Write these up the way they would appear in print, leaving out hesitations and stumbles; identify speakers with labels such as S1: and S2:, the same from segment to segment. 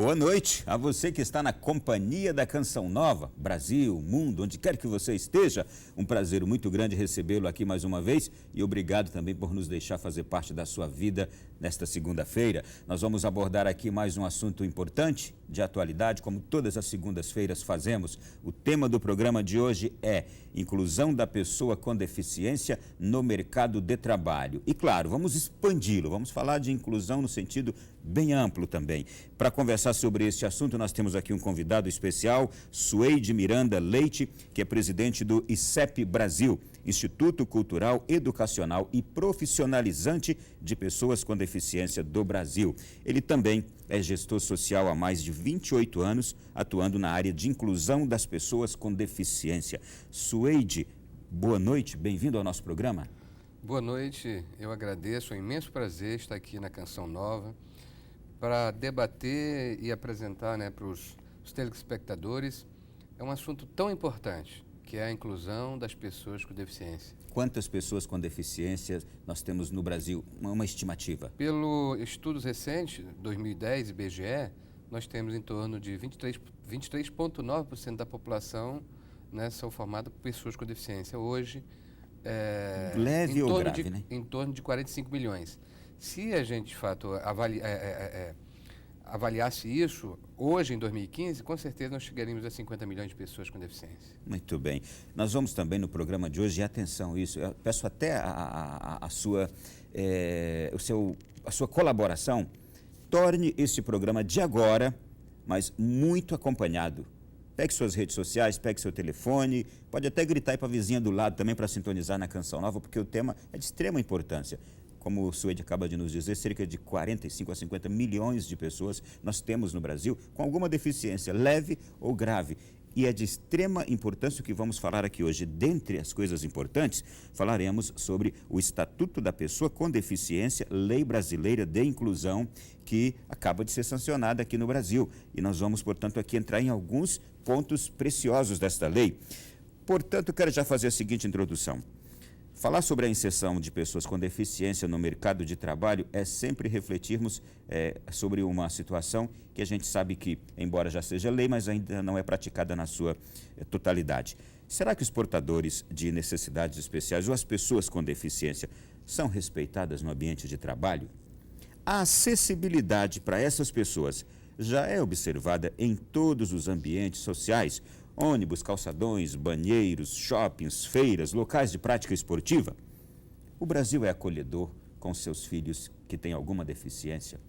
S1: Boa noite a você que está na companhia da Canção Nova, Brasil, mundo, onde quer que você esteja. Um prazer muito grande recebê-lo aqui mais uma vez e obrigado também por nos deixar fazer parte da sua vida nesta segunda-feira. Nós vamos abordar aqui mais um assunto importante, de atualidade, como todas as segundas-feiras fazemos. O tema do programa de hoje é inclusão da pessoa com deficiência no mercado de trabalho. E claro, vamos expandi-lo, vamos falar de inclusão no sentido bem amplo também. Para conversar sobre este assunto, nós temos aqui um convidado especial, Sueide Miranda Leite, que é presidente do ICEP Brasil, Instituto Cultural, Educacional e Profissionalizante de Pessoas com Deficiência do Brasil. Ele também é gestor social há mais de 28 anos, atuando na área de inclusão das pessoas com deficiência. Sueide, boa noite, bem-vindo ao nosso programa.
S2: Boa noite, eu agradeço, é um imenso prazer estar aqui na Canção Nova para debater e apresentar, para os telespectadores um assunto tão importante, que é a inclusão das pessoas com deficiência.
S1: Quantas pessoas com deficiência nós temos no Brasil? Uma estimativa.
S2: Pelo estudos recentes, 2010, IBGE, nós temos em torno de 23,9% da população são formadas por pessoas com deficiência. Hoje,
S1: leve ou grave, né?
S2: Em torno de 45 milhões. Se a gente, de fato, avaliasse isso, hoje, em 2015, com certeza nós chegaríamos a 50 milhões de pessoas com deficiência.
S1: Muito bem. Nós vamos também no programa de hoje, e atenção isso, eu peço até a sua colaboração, torne esse programa de agora, mas muito acompanhado. Pegue suas redes sociais, pegue seu telefone, pode até gritar aí para a vizinha do lado também para sintonizar na Canção Nova, porque o tema é de extrema importância. Como o Sueide acaba de nos dizer, cerca de 45 a 50 milhões de pessoas nós temos no Brasil com alguma deficiência, leve ou grave. E é de extrema importância o que vamos falar aqui hoje. Dentre as coisas importantes, falaremos sobre o Estatuto da Pessoa com Deficiência, Lei Brasileira de Inclusão, que acaba de ser sancionada aqui no Brasil. E nós vamos, portanto, aqui entrar em alguns pontos preciosos desta lei. Portanto, quero já fazer a seguinte introdução. Falar sobre a inserção de pessoas com deficiência no mercado de trabalho é sempre refletirmos sobre uma situação que a gente sabe que, embora já seja lei, mas ainda não é praticada na sua totalidade. Será que os portadores de necessidades especiais ou as pessoas com deficiência são respeitadas no ambiente de trabalho? A acessibilidade para essas pessoas já é observada em todos os ambientes sociais, ônibus, calçadões, banheiros, shoppings, feiras, locais de prática esportiva? O Brasil é acolhedor com seus filhos que têm alguma deficiência?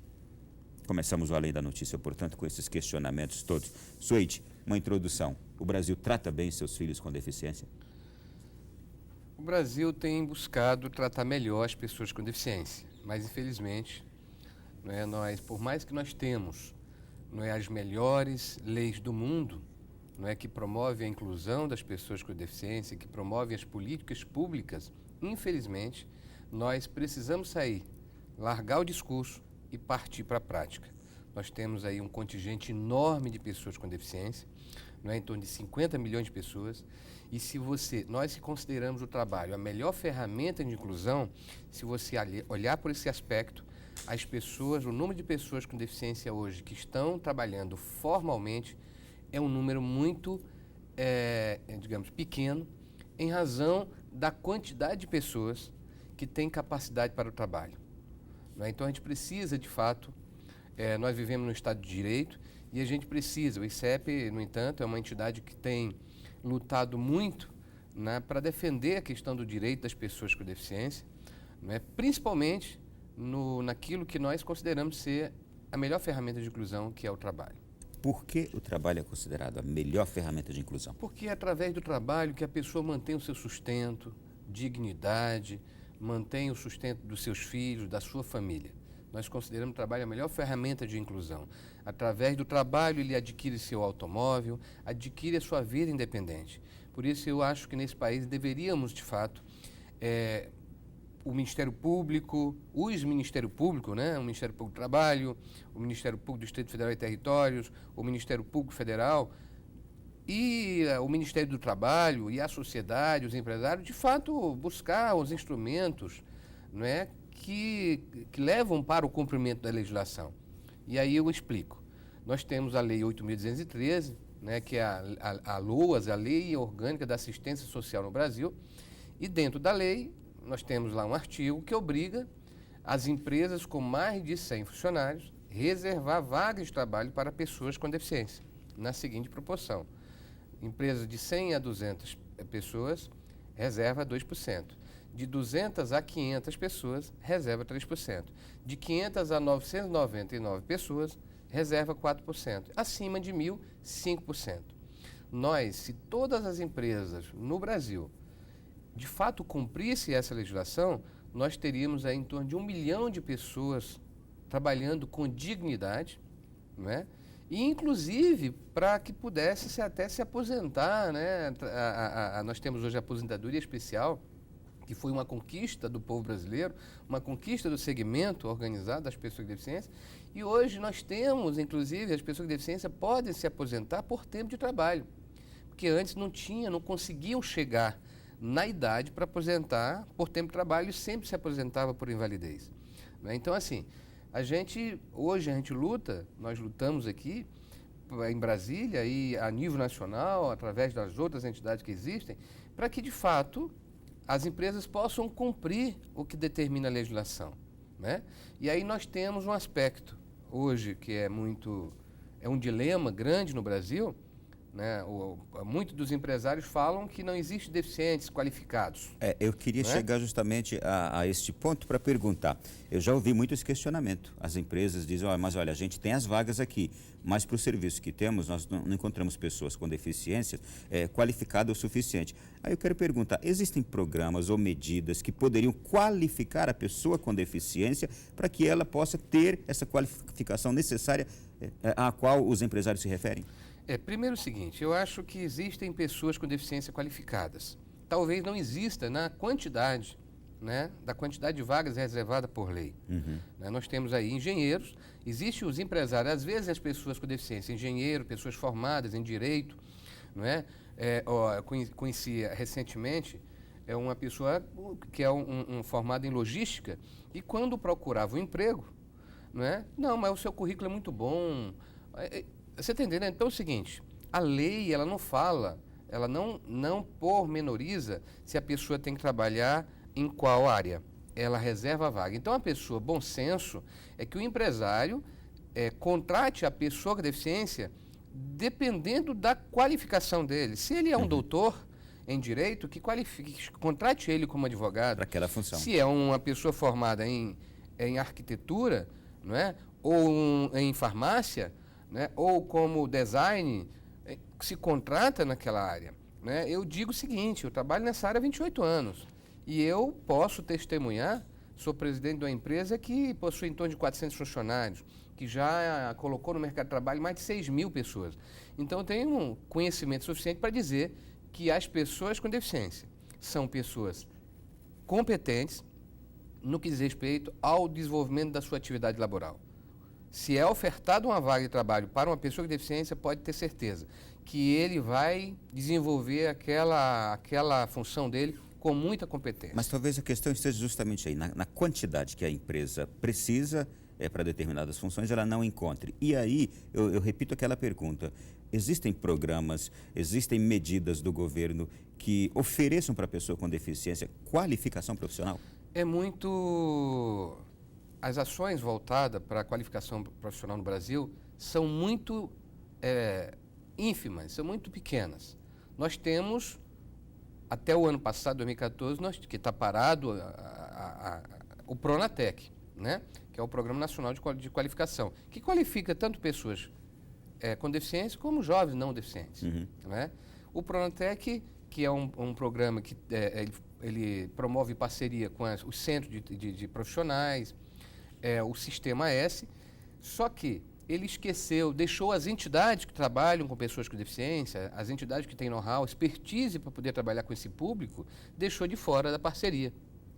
S1: Começamos o Além da Notícia, portanto, com esses questionamentos todos. Sueide, uma introdução. O Brasil trata bem seus filhos com deficiência?
S2: O Brasil tem buscado tratar melhor as pessoas com deficiência, mas infelizmente, por mais que nós temos as melhores leis do mundo, que promove a inclusão das pessoas com deficiência, que promove as políticas públicas, infelizmente, nós precisamos largar o discurso e partir para a prática. Nós temos aí um contingente enorme de pessoas com deficiência, em torno de 50 milhões de pessoas, e nós consideramos o trabalho a melhor ferramenta de inclusão, se você olhar por esse aspecto, o número de pessoas com deficiência hoje que estão trabalhando formalmente é um número muito, pequeno, em razão da quantidade de pessoas que têm capacidade para o trabalho. Então, a gente precisa, de fato, nós vivemos no Estado de Direito e a gente precisa, o ICEP, no entanto, é uma entidade que tem lutado muito para defender a questão do direito das pessoas com deficiência, principalmente naquilo que nós consideramos ser a melhor ferramenta de inclusão, que é o trabalho.
S1: Por que o trabalho é considerado a melhor ferramenta de inclusão?
S2: Porque é através do trabalho que a pessoa mantém o seu sustento, dignidade, mantém o sustento dos seus filhos, da sua família. Nós consideramos o trabalho a melhor ferramenta de inclusão. Através do trabalho, ele adquire seu automóvel, adquire a sua vida independente. Por isso, eu acho que nesse país deveríamos, de fato, o Ministério Público, os Ministério Público, o Ministério Público do Trabalho, o Ministério Público do Distrito Federal e Territórios, o Ministério Público Federal e o Ministério do Trabalho e a sociedade, os empresários, de fato, buscar os instrumentos que levam para o cumprimento da legislação. E aí eu explico. Nós temos a Lei 8.213, né, que é a LOAS, a Lei Orgânica da Assistência Social no Brasil, e dentro da lei nós temos lá um artigo que obriga as empresas com mais de 100 funcionários reservar vagas de trabalho para pessoas com deficiência, na seguinte proporção: empresas de 100 a 200 pessoas, reserva 2%. De 200 a 500 pessoas, reserva 3%. De 500 a 999 pessoas, reserva 4%. Acima de 1.000, 5%. Nós, se todas as empresas no Brasil de fato cumprissem essa legislação, nós teríamos aí em torno de 1 milhão de pessoas trabalhando com dignidade, não é? E inclusive para que pudesse até se aposentar, né? Nós temos hoje a aposentadoria especial, que foi uma conquista do povo brasileiro, uma conquista do segmento organizado das pessoas com deficiência, e hoje nós temos, inclusive, as pessoas com deficiência podem se aposentar por tempo de trabalho, porque antes não conseguiam chegar na idade para aposentar por tempo de trabalho e sempre se aposentava por invalidez, né? Então, assim, hoje a gente luta, nós lutamos aqui em Brasília e a nível nacional, através das outras entidades que existem, para que, de fato, as empresas possam cumprir o que determina a legislação, né? E aí nós temos um aspecto hoje que é um dilema grande no Brasil, né? Muitos dos empresários falam que não existe deficientes qualificados.
S1: Eu queria chegar justamente a este ponto para perguntar. Eu já ouvi muito esse questionamento. As empresas dizem, mas olha, a gente tem as vagas aqui, mas para o serviço que temos, nós não encontramos pessoas com deficiências qualificadas o suficiente. Aí eu quero perguntar, existem programas ou medidas que poderiam qualificar a pessoa com deficiência para que ela possa ter essa qualificação necessária à qual os empresários se referem?
S2: Primeiro o seguinte, eu acho que existem pessoas com deficiência qualificadas. Talvez não exista na quantidade, né, da quantidade de vagas reservada por lei.
S1: Uhum.
S2: Nós temos aí engenheiros, existem os empresários, às vezes as pessoas com deficiência, engenheiro, pessoas formadas em direito, não é? Eu conheci recentemente uma pessoa que é formada em logística e quando procurava um emprego, não, mas o seu currículo é muito bom. Você está entendendo? Então é o seguinte, a lei ela não fala, ela não pormenoriza se a pessoa tem que trabalhar em qual área. Ela reserva a vaga. Então a pessoa, bom senso, é que o empresário contrate a pessoa com deficiência dependendo da qualificação dele. Se ele é um doutor em direito, que contrate ele como advogado.
S1: Para aquela função.
S2: Se é uma pessoa formada em arquitetura, não é? Ou em farmácia, né? Ou como design, se contrata naquela área, né? Eu digo o seguinte, eu trabalho nessa área há 28 anos e eu posso testemunhar, sou presidente de uma empresa que possui em torno de 400 funcionários, que já colocou no mercado de trabalho mais de 6.000 pessoas. Então eu tenho um conhecimento suficiente para dizer que as pessoas com deficiência são pessoas competentes no que diz respeito ao desenvolvimento da sua atividade laboral. Se é ofertada uma vaga de trabalho para uma pessoa com deficiência, pode ter certeza que ele vai desenvolver aquela função dele com muita competência.
S1: Mas talvez a questão esteja justamente aí, na quantidade que a empresa precisa para determinadas funções, ela não encontre. E aí, eu repito aquela pergunta, existem programas, existem medidas do governo que ofereçam para a pessoa com deficiência qualificação profissional?
S2: As ações voltadas para a qualificação profissional no Brasil são muito ínfimas, são muito pequenas. Nós temos, até o ano passado, 2014, que está parado o Pronatec, né? Que é o Programa Nacional de Qualificação, que qualifica tanto pessoas com deficiência como jovens não deficientes.
S1: Uhum.
S2: Né? O Pronatec, que é um programa que ele promove parceria com os centros de profissionais, o Sistema S, só que ele deixou as entidades que trabalham com pessoas com deficiência, as entidades que têm know-how, expertise para poder trabalhar com esse público, deixou de fora da parceria,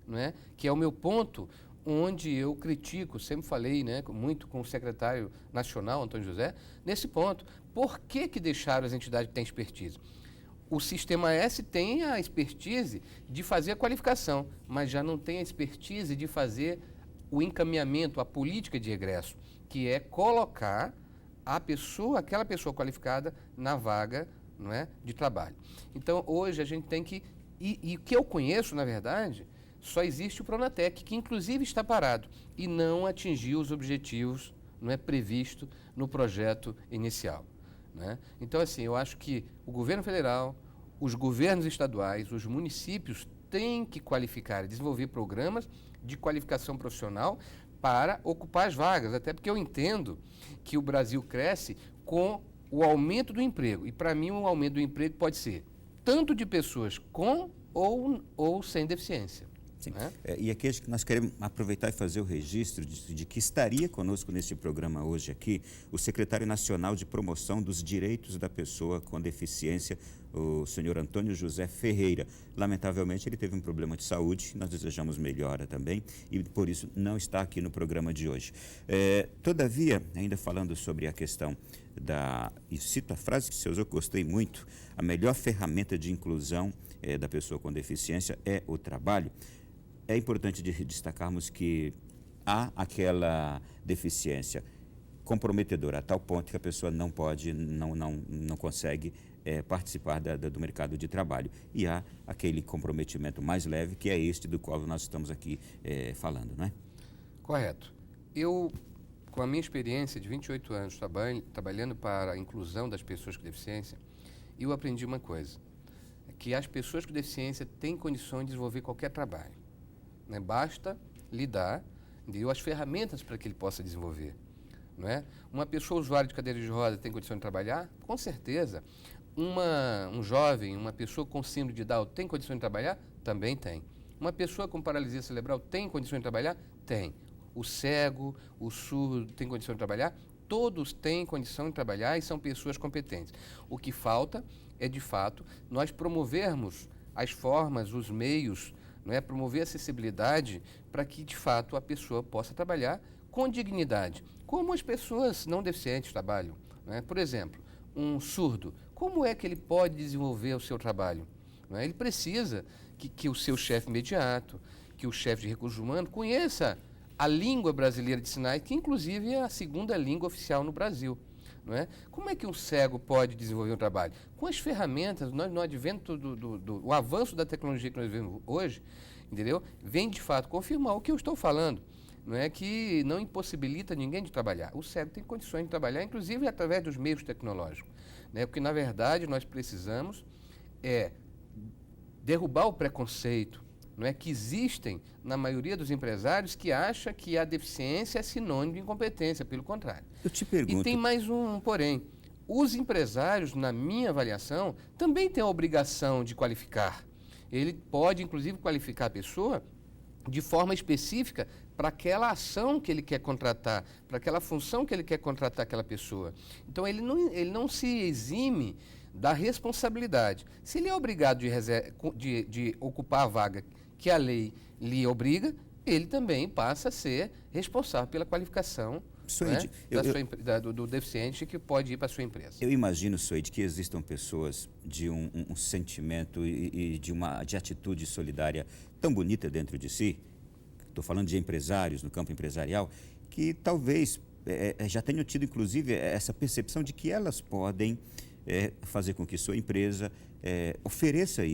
S2: né? Que é o meu ponto, onde eu critico, sempre falei, né, muito com o secretário nacional, Antônio José, nesse ponto. Por que deixaram as entidades que têm expertise? O Sistema S tem a expertise de fazer a qualificação, mas já não tem a expertise de fazer o encaminhamento, a política de regresso, que é colocar aquela pessoa qualificada na vaga, não é, de trabalho. Então, hoje a gente tem que... E o que eu conheço, na verdade, só existe o Pronatec, que inclusive está parado e não atingiu os objetivos, não é, previsto no projeto inicial. Né? Então, assim, eu acho que o governo federal, os governos estaduais, os municípios têm que qualificar e desenvolver programas de qualificação profissional para ocupar as vagas, até porque eu entendo que o Brasil cresce com o aumento do emprego. E, para mim, o aumento do emprego pode ser tanto de pessoas com ou sem deficiência.
S1: Sim.
S2: Né?
S1: E aqui acho que nós queremos aproveitar e fazer o registro de que estaria conosco nesse programa hoje aqui o secretário nacional de promoção dos direitos da pessoa com deficiência, o senhor Antônio José Ferreira. Lamentavelmente ele teve um problema de saúde, nós desejamos melhora também e por isso não está aqui no programa de hoje. Todavia, ainda falando sobre a questão e cito a frase que você usou, que gostei muito, a melhor ferramenta de inclusão da pessoa com deficiência é o trabalho. É importante destacarmos que há aquela deficiência comprometedora a tal ponto que a pessoa não pode, não consegue participar do mercado de trabalho. E há aquele comprometimento mais leve, que é este do qual nós estamos aqui falando, não é?
S2: Correto. Eu, com a minha experiência de 28 anos trabalhando para a inclusão das pessoas com deficiência, eu aprendi uma coisa, que as pessoas com deficiência têm condições de desenvolver qualquer trabalho. Né? Basta lhe dar as ferramentas para que ele possa desenvolver. Não é? Uma pessoa usuária de cadeira de roda tem condição de trabalhar? Com certeza. Um jovem, uma pessoa com síndrome de Down tem condição de trabalhar? Também tem. Uma pessoa com paralisia cerebral tem condição de trabalhar? Tem. O cego, o surdo tem condição de trabalhar? Todos têm condição de trabalhar e são pessoas competentes. O que falta é, de fato, nós promovermos as formas, os meios, não é, promover a acessibilidade para que, de fato, a pessoa possa trabalhar com dignidade, como as pessoas não deficientes trabalham. Não é? Por exemplo, um surdo, como é que ele pode desenvolver o seu trabalho? Não é? Ele precisa que o seu chefe imediato, que o chefe de recursos humanos conheça a língua brasileira de sinais, que inclusive é a segunda língua oficial no Brasil. Não é? Como é que um cego pode desenvolver um trabalho? Com as ferramentas, no advento do avanço da tecnologia que nós vemos hoje, entendeu? Vem de fato confirmar o que eu estou falando. Não é que não impossibilita ninguém de trabalhar. O cego tem condições de trabalhar, inclusive através dos meios tecnológicos. Né? Porque, na verdade, nós precisamos derrubar o preconceito, não é, que existem na maioria dos empresários que acham que a deficiência é sinônimo de incompetência, pelo contrário.
S1: Eu te pergunto...
S2: E tem mais um porém. Os empresários, na minha avaliação, também têm a obrigação de qualificar. Ele pode, inclusive, qualificar a pessoa de forma específica para aquela ação que ele quer contratar, para aquela função que ele quer contratar aquela pessoa. Então, ele não se exime da responsabilidade. Se ele é obrigado de ocupar a vaga que a lei lhe obriga, ele também passa a ser responsável pela qualificação,
S1: Suede,
S2: né, do deficiente que pode ir para a sua empresa.
S1: Eu imagino, Suede, que existam pessoas de um sentimento e de atitude solidária tão bonita dentro de si, estou falando de empresários no campo empresarial, que talvez já tenham tido, inclusive, essa percepção de que elas podem fazer com que sua empresa ofereça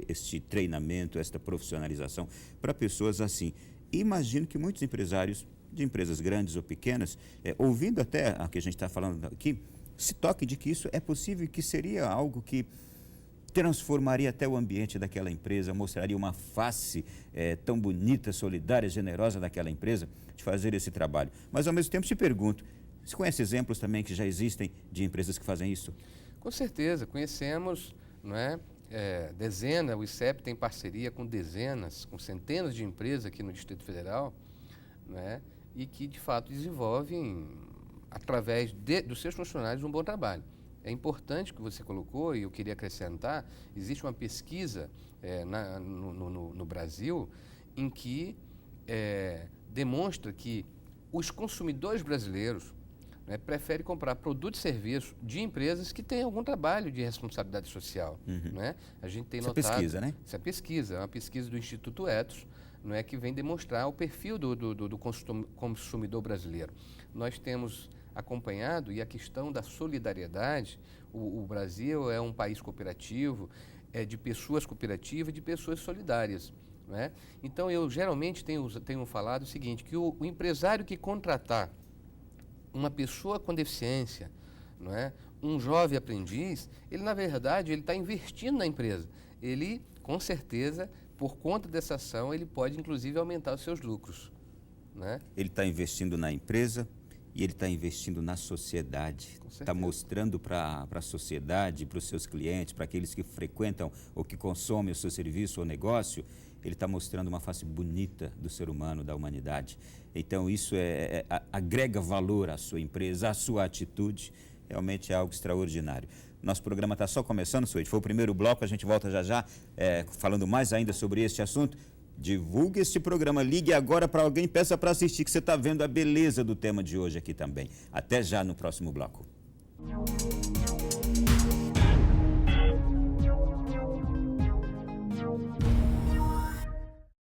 S1: este treinamento, esta profissionalização para pessoas assim. Imagino que muitos empresários de empresas grandes ou pequenas, ouvindo até a que a gente está falando aqui, se toquem de que isso é possível e que seria algo que transformaria até o ambiente daquela empresa, mostraria uma face tão bonita, solidária, generosa daquela empresa de fazer esse trabalho. Mas, ao mesmo tempo, te pergunto, você conhece exemplos também que já existem de empresas que fazem isso?
S2: Com certeza, conhecemos, não é? Dezenas, o ICEP tem parceria com dezenas, com centenas de empresas aqui no Distrito Federal, não é? E que, de fato, desenvolvem, através dos seus funcionários, um bom trabalho. É importante que você colocou, e eu queria acrescentar, existe uma pesquisa no Brasil em que demonstra que os consumidores brasileiros, né, preferem comprar produtos e serviços de empresas que têm algum trabalho de responsabilidade social.
S1: Uhum.
S2: Né? A gente tem
S1: notado...
S2: Essa
S1: pesquisa, né?
S2: Essa pesquisa, é uma pesquisa do Instituto Ethos, não é, que vem demonstrar o perfil do consumidor brasileiro. Nós temos acompanhado, e a questão da solidariedade, o Brasil é um país cooperativo, de pessoas cooperativas, de pessoas solidárias. Não é? Então, eu geralmente tenho falado o seguinte, que o empresário que contratar uma pessoa com deficiência, não é? Um jovem aprendiz, ele, na verdade, ele está investindo na empresa. Ele, com certeza, por conta dessa ação, ele pode, inclusive, aumentar os seus lucros. Né?
S1: Ele está investindo na empresa e ele está investindo na sociedade. Está mostrando para a sociedade, para os seus clientes, para aqueles que frequentam ou que consomem o seu serviço ou negócio, ele está mostrando uma face bonita do ser humano, da humanidade. Então, isso agrega valor à sua empresa, à sua atitude. Realmente é algo extraordinário. Nosso programa está só começando, Suede. Foi o primeiro bloco, a gente volta já já, falando mais ainda sobre este assunto. Divulgue este programa, ligue agora para alguém, peça para assistir, que você está vendo a beleza do tema de hoje aqui também. Até já no próximo bloco.